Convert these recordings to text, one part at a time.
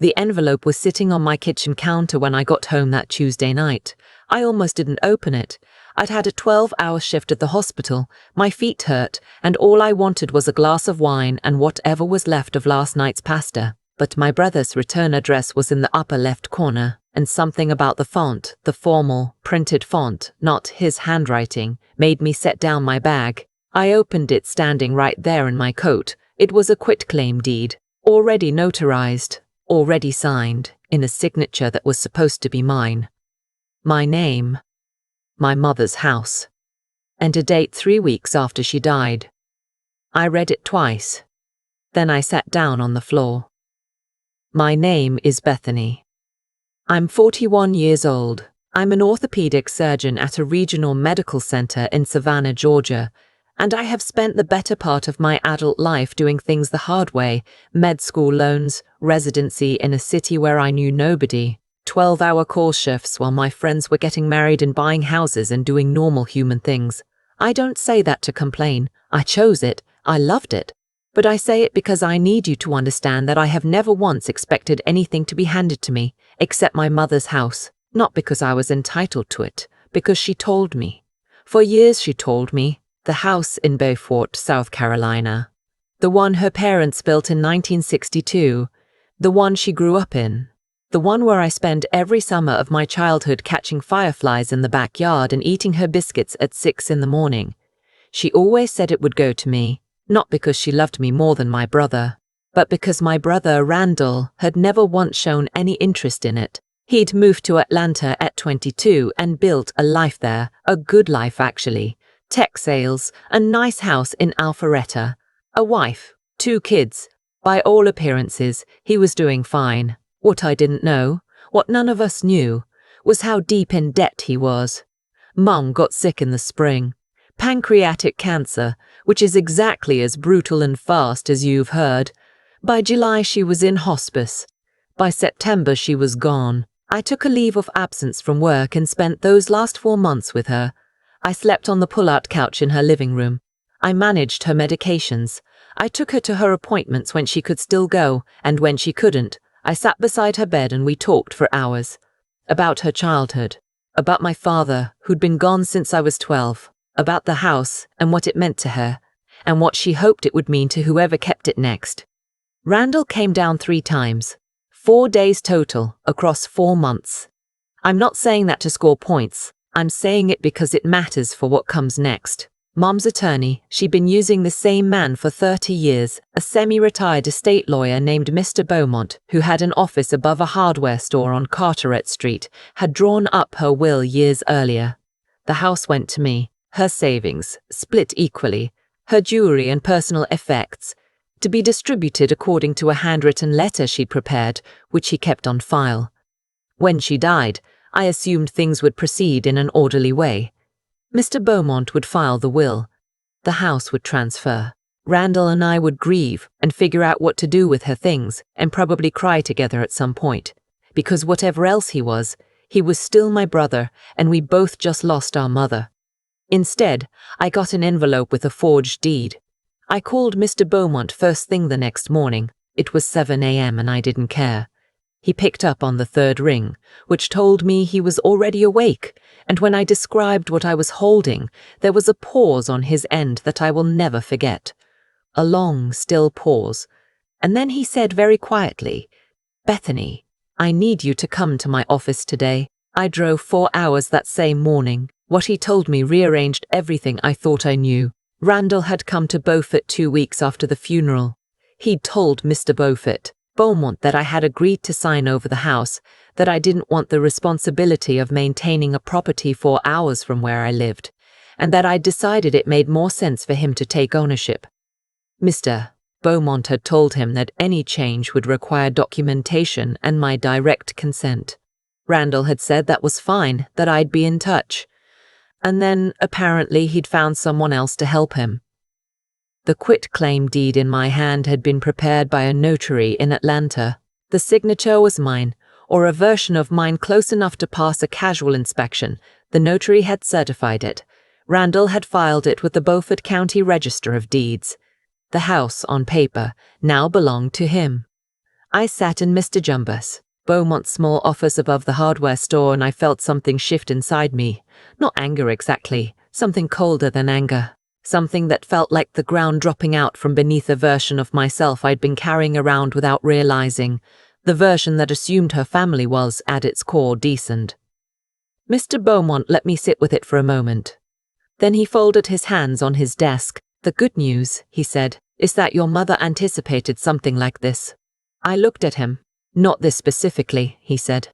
The envelope was sitting on my kitchen counter when I got home that Tuesday night. I almost didn't open it. I'd had a 12-hour shift at the hospital, my feet hurt, and all I wanted was a glass of wine and whatever was left of last night's pasta. But my brother's return address was in the upper left corner, and something about the font, the formal, printed font, not his handwriting, made me set down my bag. I opened it standing right there in my coat. It was a quitclaim deed, already notarized, already signed, in a signature that was supposed to be mine. My name, my mother's house, and a date 3 weeks after she died. I read it twice. Then I sat down on the floor. My name is Bethany. I'm 41 years old. I'm an orthopedic surgeon at a regional medical center in Savannah, Georgia, and I have spent the better part of my adult life doing things the hard way: med school loans, residency in a city where I knew nobody, 12-hour call shifts while my friends were getting married and buying houses and doing normal human things. I don't say that to complain. I chose it. I loved it. But I say it because I need you to understand that I have never once expected anything to be handed to me, except my mother's house. Not because I was entitled to it, because she told me. For years she told me. The house in Beaufort, South Carolina. The one her parents built in 1962. The one she grew up in. The one where I spent every summer of my childhood catching fireflies in the backyard and eating her biscuits at 6 in the morning. She always said it would go to me, not because she loved me more than my brother, but because my brother, Randall, had never once shown any interest in it. He'd moved to Atlanta at 22 and built a life there, a good life actually. Tech sales, a nice house in Alpharetta, a wife, 2 kids. By all appearances, he was doing fine. What I didn't know, what none of us knew, was how deep in debt he was. Mum got sick in the spring. Pancreatic cancer, which is exactly as brutal and fast as you've heard. By July she was in hospice. By September she was gone. I took a leave of absence from work and spent those last 4 months with her. I slept on the pull-out couch in her living room. I managed her medications. I took her to her appointments when she could still go, and when she couldn't, I sat beside her bed and we talked for hours. About her childhood. About my father, who'd been gone since I was 12. About the house and what it meant to her, and what she hoped it would mean to whoever kept it next. Randall came down 3 times. 4 days total, across 4 months. I'm not saying that to score points. I'm saying it because it matters for what comes next. Mom's attorney, she'd been using the same man for 30 years, a semi-retired estate lawyer named Mr. Beaumont, who had an office above a hardware store on Carteret Street, had drawn up her will years earlier. The house went to me, her savings, split equally, her jewelry and personal effects, to be distributed according to a handwritten letter she'd prepared, which he kept on file. When she died, I assumed things would proceed in an orderly way. Mr. Beaumont would file the will. The house would transfer. Randall and I would grieve and figure out what to do with her things and probably cry together at some point. Because whatever else he was still my brother, and we both just lost our mother. Instead, I got an envelope with a forged deed. I called Mr. Beaumont first thing the next morning. It was 7 a.m. and I didn't care. He picked up on the 3rd ring, which told me he was already awake, and when I described what I was holding, there was a pause on his end that I will never forget. A long, still pause. And then he said very quietly, "Bethany, I need you to come to my office today." I drove 4 hours that same morning. What he told me rearranged everything I thought I knew. Randall had come to Beaufort 2 weeks after the funeral. He'd told Mr. Beaumont that I had agreed to sign over the house, that I didn't want the responsibility of maintaining a property 4 hours from where I lived, and that I'd decided it made more sense for him to take ownership. Mr. Beaumont had told him that any change would require documentation and my direct consent. Randall had said that was fine, that I'd be in touch. And then, apparently, he'd found someone else to help him. The quitclaim deed in my hand had been prepared by a notary in Atlanta. The signature was mine, or a version of mine close enough to pass a casual inspection. The notary had certified it. Randall had filed it with the Beaufort County Register of Deeds. The house, on paper, now belonged to him. I sat in Mr. Jumbus, Beaumont's small office above the hardware store, and I felt something shift inside me. Not anger exactly, something colder than anger. Something that felt like the ground dropping out from beneath a version of myself I'd been carrying around without realizing, the version that assumed her family was, at its core, decent. Mr. Beaumont let me sit with it for a moment. Then he folded his hands on his desk. "The good news," he said, "is that your mother anticipated something like this." I looked at him. "Not this specifically," he said.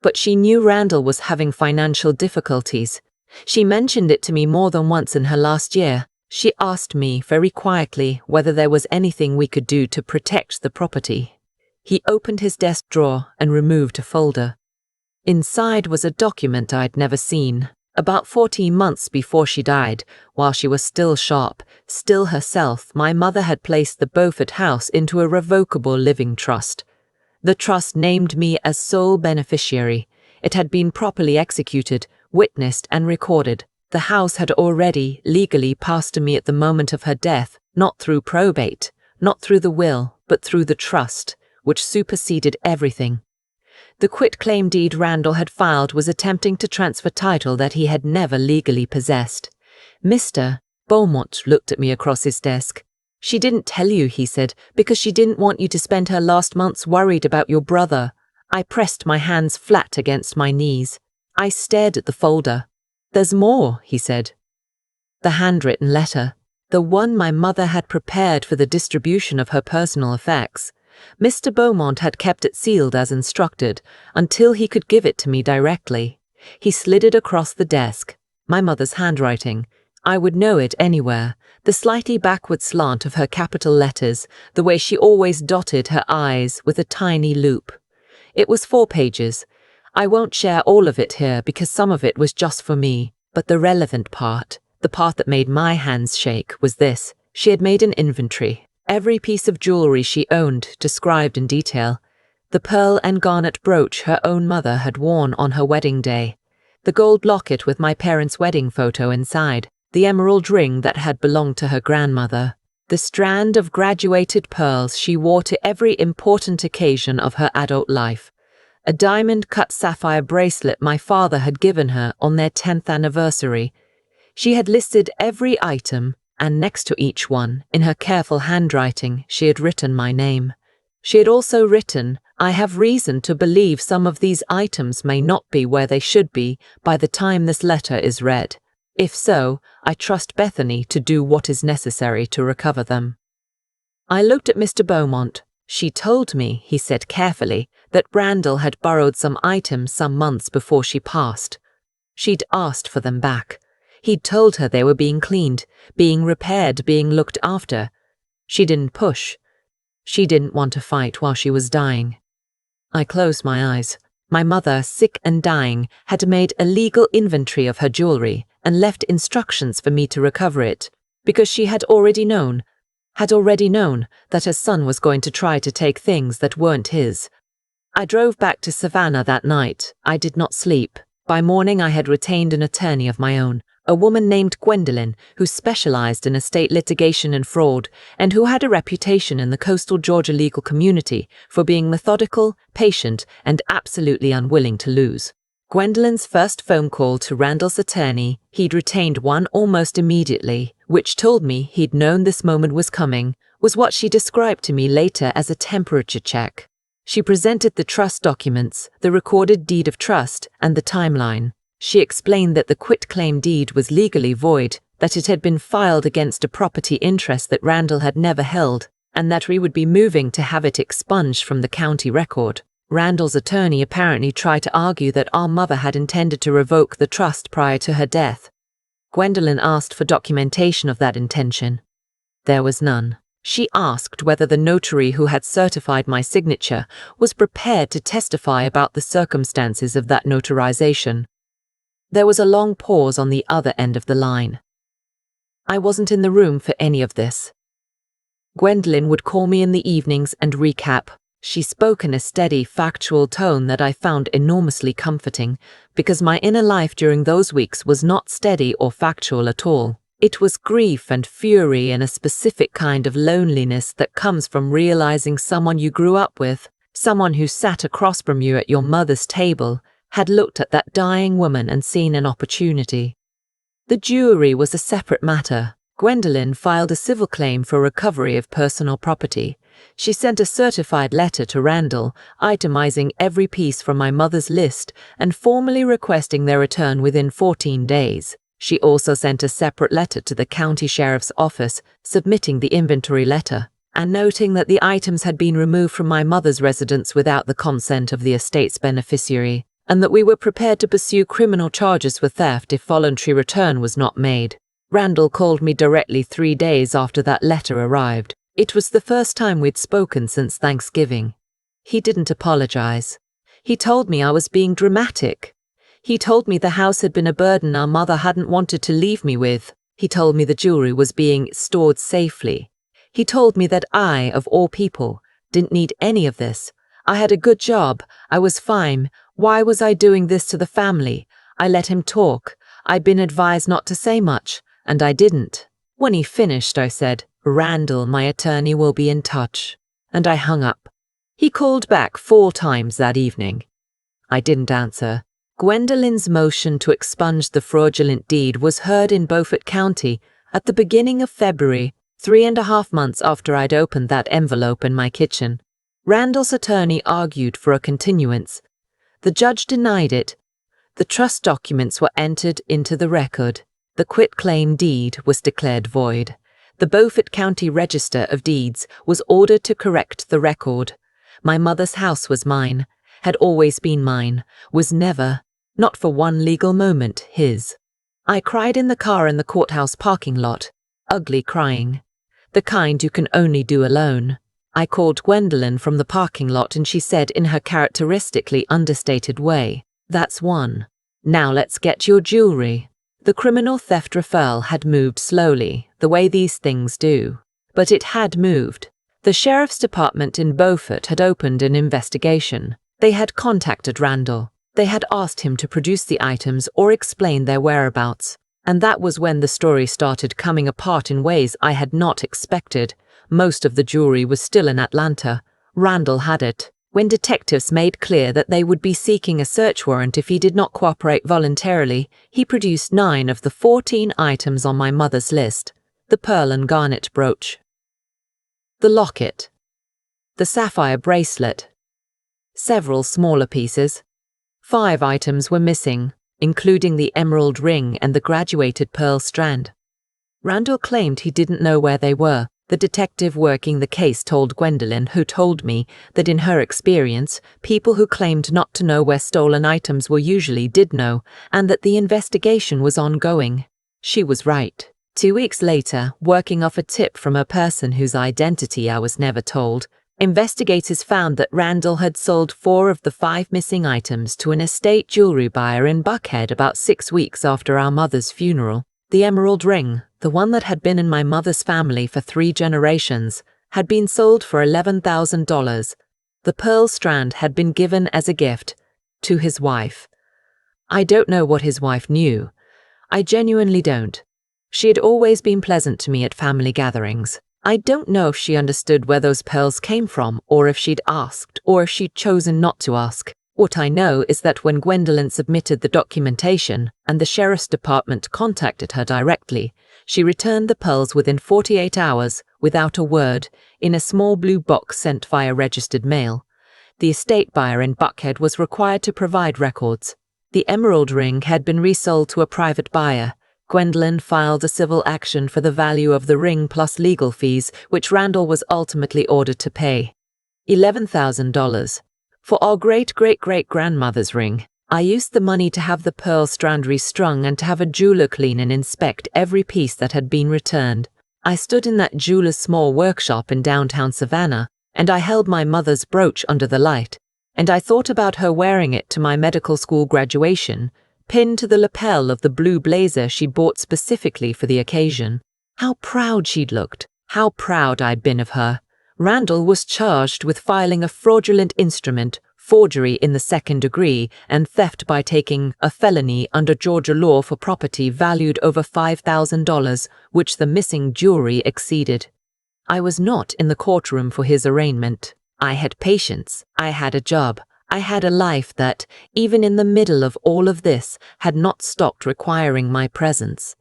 "But she knew Randall was having financial difficulties. She mentioned it to me more than once in her last year. She asked me, very quietly, whether there was anything we could do to protect the property." He opened his desk drawer and removed a folder. Inside was a document I'd never seen. About 14 months before she died, while she was still sharp, still herself, my mother had placed the Beaufort house into a revocable living trust. The trust named me as sole beneficiary. It had been properly executed, witnessed and recorded. The house had already legally passed to me at the moment of her death, not through probate, not through the will, but through the trust, which superseded everything. The quitclaim deed Randall had filed was attempting to transfer title that he had never legally possessed. Mr. Beaumont looked at me across his desk. "She didn't tell you," he said, "because she didn't want you to spend her last months worried about your brother." I pressed my hands flat against my knees. I stared at the folder. "There's more," he said. The handwritten letter, the one my mother had prepared for the distribution of her personal effects. Mr. Beaumont had kept it sealed as instructed, until he could give it to me directly. He slid it across the desk. My mother's handwriting. I would know it anywhere. The slightly backward slant of her capital letters, the way she always dotted her I's with a tiny loop. It was 4 pages. I won't share all of it here because some of it was just for me, but the relevant part, the part that made my hands shake, was this. She had made an inventory. Every piece of jewelry she owned, described in detail. The pearl and garnet brooch her own mother had worn on her wedding day. The gold locket with my parents' wedding photo inside. The emerald ring that had belonged to her grandmother. The strand of graduated pearls she wore to every important occasion of her adult life. A diamond-cut sapphire bracelet my father had given her on their 10th anniversary. She had listed every item, and next to each one, in her careful handwriting, she had written my name. She had also written, "I have reason to believe some of these items may not be where they should be by the time this letter is read. If so, I trust Bethany to do what is necessary to recover them." I looked at Mr. Beaumont. "She told me," he said carefully, "that Randall had borrowed some items some months before she passed. She'd asked for them back. He'd told her they were being cleaned, being repaired, being looked after. She didn't push. She didn't want to fight while she was dying." I closed my eyes. My mother, sick and dying, had made a legal inventory of her jewelry and left instructions for me to recover it, because she had already known that her son was going to try to take things that weren't his. I drove back to Savannah that night. I did not sleep. By morning I had retained an attorney of my own, a woman named Gwendolyn, who specialized in estate litigation and fraud, and who had a reputation in the coastal Georgia legal community for being methodical, patient, and absolutely unwilling to lose. Gwendolyn's first phone call to Randall's attorney, he'd retained one almost immediately, which told me he'd known this moment was coming, was what she described to me later as a temperature check. She presented the trust documents, the recorded deed of trust, and the timeline. She explained that the quitclaim deed was legally void, that it had been filed against a property interest that Randall had never held, and that we would be moving to have it expunged from the county record. Randall's attorney apparently tried to argue that our mother had intended to revoke the trust prior to her death. Gwendolyn asked for documentation of that intention. There was none. She asked whether the notary who had certified my signature was prepared to testify about the circumstances of that notarization. There was a long pause on the other end of the line. I wasn't in the room for any of this. Gwendolyn would call me in the evenings and recap. She spoke in a steady, factual tone that I found enormously comforting, because my inner life during those weeks was not steady or factual at all. It was grief and fury and a specific kind of loneliness that comes from realizing someone you grew up with, someone who sat across from you at your mother's table, had looked at that dying woman and seen an opportunity. The jewelry was a separate matter. Gwendolyn filed a civil claim for recovery of personal property. She sent a certified letter to Randall, itemizing every piece from my mother's list and formally requesting their return within 14 days. She also sent a separate letter to the county sheriff's office, submitting the inventory letter, and noting that the items had been removed from my mother's residence without the consent of the estate's beneficiary, and that we were prepared to pursue criminal charges for theft if voluntary return was not made. Randall called me directly 3 days after that letter arrived. It was the first time we'd spoken since Thanksgiving. He didn't apologize. He told me I was being dramatic. He told me the house had been a burden our mother hadn't wanted to leave me with. He told me the jewelry was being stored safely. He told me that I, of all people, didn't need any of this. I had a good job. I was fine. Why was I doing this to the family? I let him talk. I'd been advised not to say much, and I didn't. When he finished, I said, "Randall, my attorney, will be in touch." And I hung up. He called back 4 times that evening. I didn't answer. Gwendolyn's motion to expunge the fraudulent deed was heard in Beaufort County at the beginning of February, 3.5 months after I'd opened that envelope in my kitchen. Randall's attorney argued for a continuance. The judge denied it. The trust documents were entered into the record. The quitclaim deed was declared void. The Beaufort County Register of Deeds was ordered to correct the record. My mother's house was mine, had always been mine, was never, not for one legal moment, his. I cried in the car in the courthouse parking lot, ugly crying, the kind you can only do alone. I called Gwendolyn from the parking lot and she said in her characteristically understated way, "That's one. Now let's get your jewelry." The criminal theft referral had moved slowly, the way these things do. But it had moved. The sheriff's department in Beaufort had opened an investigation. They had contacted Randall. They had asked him to produce the items or explain their whereabouts. And that was when the story started coming apart in ways I had not expected. Most of the jewelry was still in Atlanta. Randall had it. When detectives made clear that they would be seeking a search warrant if he did not cooperate voluntarily, he produced 9 of the 14 items on my mother's list: the pearl and garnet brooch, the locket, the sapphire bracelet, several smaller pieces. 5 items were missing, including the emerald ring and the graduated pearl strand. Randall claimed he didn't know where they were. The detective working the case told Gwendolyn, who told me that in her experience, people who claimed not to know where stolen items were usually did know, and that the investigation was ongoing. She was right. 2 weeks later, working off a tip from a person whose identity I was never told, investigators found that Randall had sold 4 of the 5 missing items to an estate jewelry buyer in Buckhead about 6 weeks after our mother's funeral. The emerald ring, the one that had been in my mother's family for 3 generations, had been sold for $11,000. The pearl strand had been given as a gift to his wife. I don't know what his wife knew. I genuinely don't. She had always been pleasant to me at family gatherings. I don't know if she understood where those pearls came from, or if she'd asked, or if she'd chosen not to ask. What I know is that when Gwendolyn submitted the documentation and the sheriff's department contacted her directly, she returned the pearls within 48 hours, without a word, in a small blue box sent via registered mail. The estate buyer in Buckhead was required to provide records. The emerald ring had been resold to a private buyer. Gwendolyn filed a civil action for the value of the ring plus legal fees, which Randall was ultimately ordered to pay. $11,000. For our great-great-great-grandmother's ring. I used the money to have the pearl strand restrung and to have a jeweler clean and inspect every piece that had been returned. I stood in that jeweler's small workshop in downtown Savannah, and I held my mother's brooch under the light, and I thought about her wearing it to my medical school graduation, pinned to the lapel of the blue blazer she bought specifically for the occasion. How proud she'd looked, how proud I'd been of her. Randall was charged with filing a fraudulent instrument forgery in the second degree, and theft by taking a felony under Georgia law for property valued over $5,000, which the missing jewelry exceeded. I was not in the courtroom for his arraignment. I had patience. I had a job. I had a life that, even in the middle of all of this, had not stopped requiring my presence.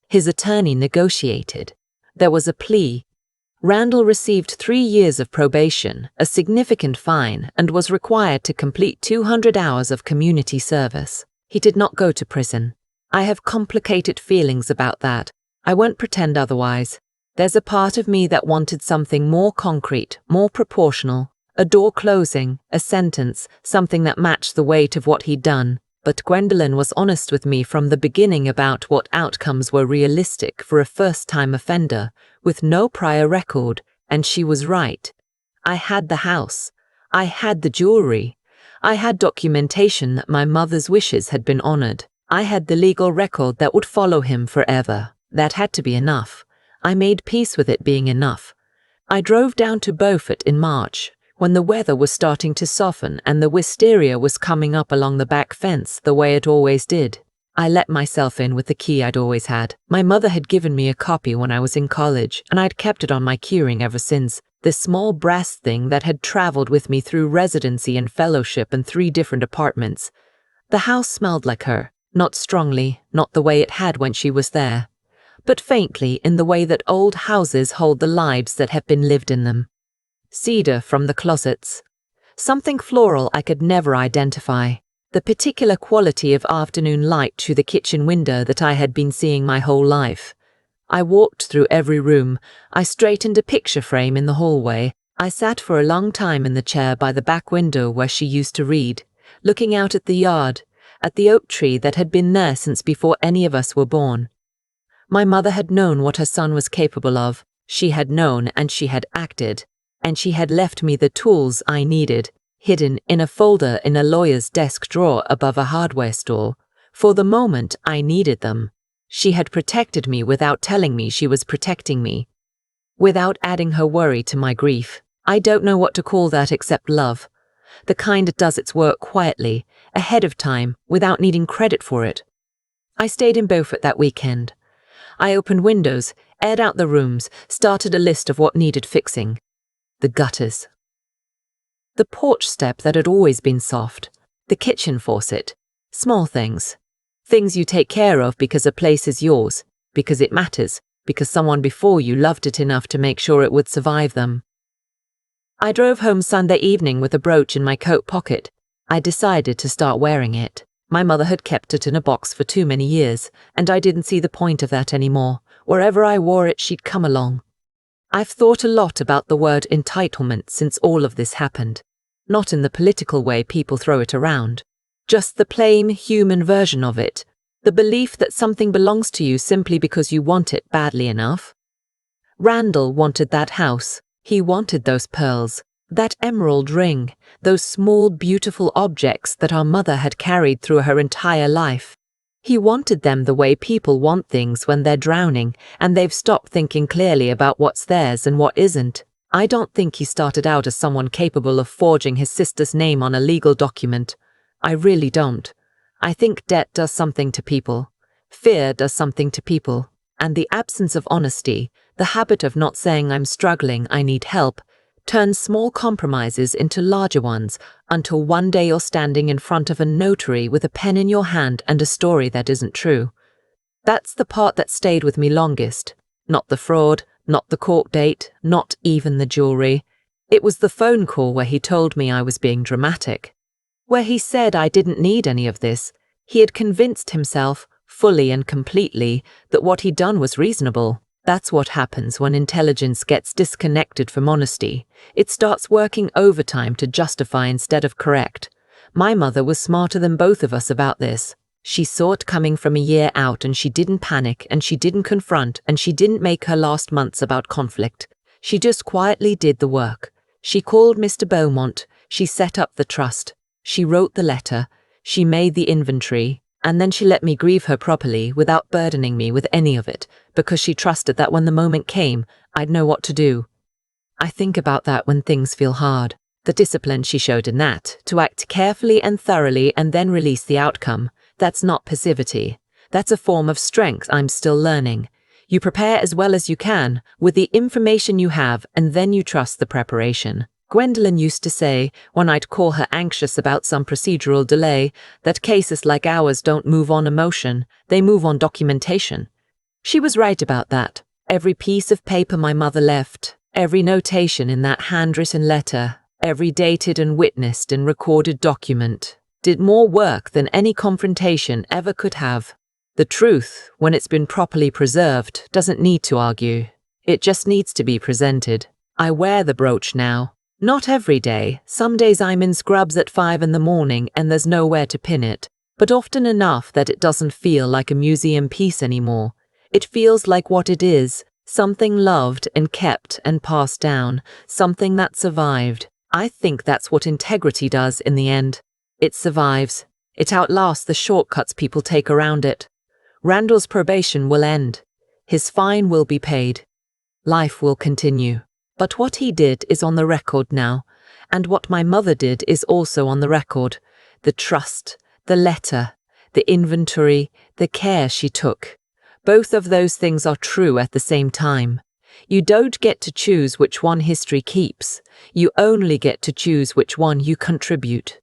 His attorney negotiated. There was a plea. Randall received 3 years of probation, a significant fine, and was required to complete 200 hours of community service. He did not go to prison. I have complicated feelings about that. I won't pretend otherwise. There's a part of me that wanted something more concrete, more proportional, a door closing, a sentence, something that matched the weight of what he'd done. But Gwendolyn was honest with me from the beginning about what outcomes were realistic for a first-time offender with no prior record, and she was right. I had the house. I had the jewelry. I had documentation that my mother's wishes had been honored. I had the legal record that would follow him forever. That had to be enough. I made peace with it being enough. I drove down to Beaufort in March, when the weather was starting to soften and the wisteria was coming up along the back fence the way it always did. I let myself in with the key I'd always had. My mother had given me a copy when I was in college, and I'd kept it on my keyring ever since. This small brass thing that had traveled with me through residency and fellowship in 3 different apartments. The house smelled like her, not strongly, not the way it had when she was there, but faintly in the way that old houses hold the lives that have been lived in them. Cedar from the closets. Something floral I could never identify. The particular quality of afternoon light through the kitchen window that I had been seeing my whole life. I walked through every room. I straightened a picture frame in the hallway. I sat for a long time in the chair by the back window where she used to read, looking out at the yard, at the oak tree that had been there since before any of us were born. My mother had known what her son was capable of. She had known and she had acted. And she had left me the tools I needed, hidden in a folder in a lawyer's desk drawer above a hardware store. For the moment I needed them. She had protected me without telling me she was protecting me, without adding her worry to my grief. I don't know what to call that except love. The kind that does its work quietly, ahead of time, without needing credit for it. I stayed in Beaufort that weekend. I opened windows, aired out the rooms, started a list of what needed fixing. The gutters. The porch step that had always been soft. The kitchen faucet. Small things. Things you take care of because a place is yours, because it matters, because someone before you loved it enough to make sure it would survive them. I drove home Sunday evening with a brooch in my coat pocket. I decided to start wearing it. My mother had kept it in a box for too many years, and I didn't see the point of that anymore. Wherever I wore it, she'd come along. I've thought a lot about the word entitlement since all of this happened. Not in the political way people throw it around. Just the plain human version of it. The belief that something belongs to you simply because you want it badly enough. Randall wanted that house. He wanted those pearls, that emerald ring, those small, beautiful objects that our mother had carried through her entire life. He wanted them the way people want things when they're drowning and they've stopped thinking clearly about what's theirs and what isn't. I don't think he started out as someone capable of forging his sister's name on a legal document. I really don't. I think debt does something to people. Fear does something to people. And the absence of honesty, the habit of not saying I'm struggling, I need help, turns small compromises into larger ones until one day you're standing in front of a notary with a pen in your hand and a story that isn't true. That's the part that stayed with me longest. Not the fraud, not the court date, not even the jewelry. It was the phone call where he told me I was being dramatic. Where he said I didn't need any of this. He had convinced himself, fully and completely, that what he'd done was reasonable. That's what happens when intelligence gets disconnected from honesty. It starts working overtime to justify instead of correct. My mother was smarter than both of us about this. She saw it coming from a year out and she didn't panic and she didn't confront and she didn't make her last months about conflict. She just quietly did the work. She called Mr. Beaumont. She set up the trust. She wrote the letter. She made the inventory. And then she let me grieve her properly without burdening me with any of it, because she trusted that when the moment came, I'd know what to do. I think about that when things feel hard. The discipline she showed in that, to act carefully and thoroughly and then release the outcome, that's not passivity. That's a form of strength I'm still learning. You prepare as well as you can, with the information you have, and then you trust the preparation. Gwendolyn used to say, when I'd call her anxious about some procedural delay, that cases like ours don't move on emotion, they move on documentation. She was right about that. Every piece of paper my mother left, every notation in that handwritten letter, every dated and witnessed and recorded document, did more work than any confrontation ever could have. The truth, when it's been properly preserved, doesn't need to argue. It just needs to be presented. I wear the brooch now. Not every day. Some days I'm in scrubs at 5 in the morning and there's nowhere to pin it, but often enough that it doesn't feel like a museum piece anymore. It feels like what it is, something loved and kept and passed down, something that survived. I think that's what integrity does in the end. It survives. It outlasts the shortcuts people take around it. Randall's probation will end. His fine will be paid. Life will continue. But what he did is on the record now, and what my mother did is also on the record. The trust, the letter, the inventory, the care she took. Both of those things are true at the same time. You don't get to choose which one history keeps. You only get to choose which one you contribute.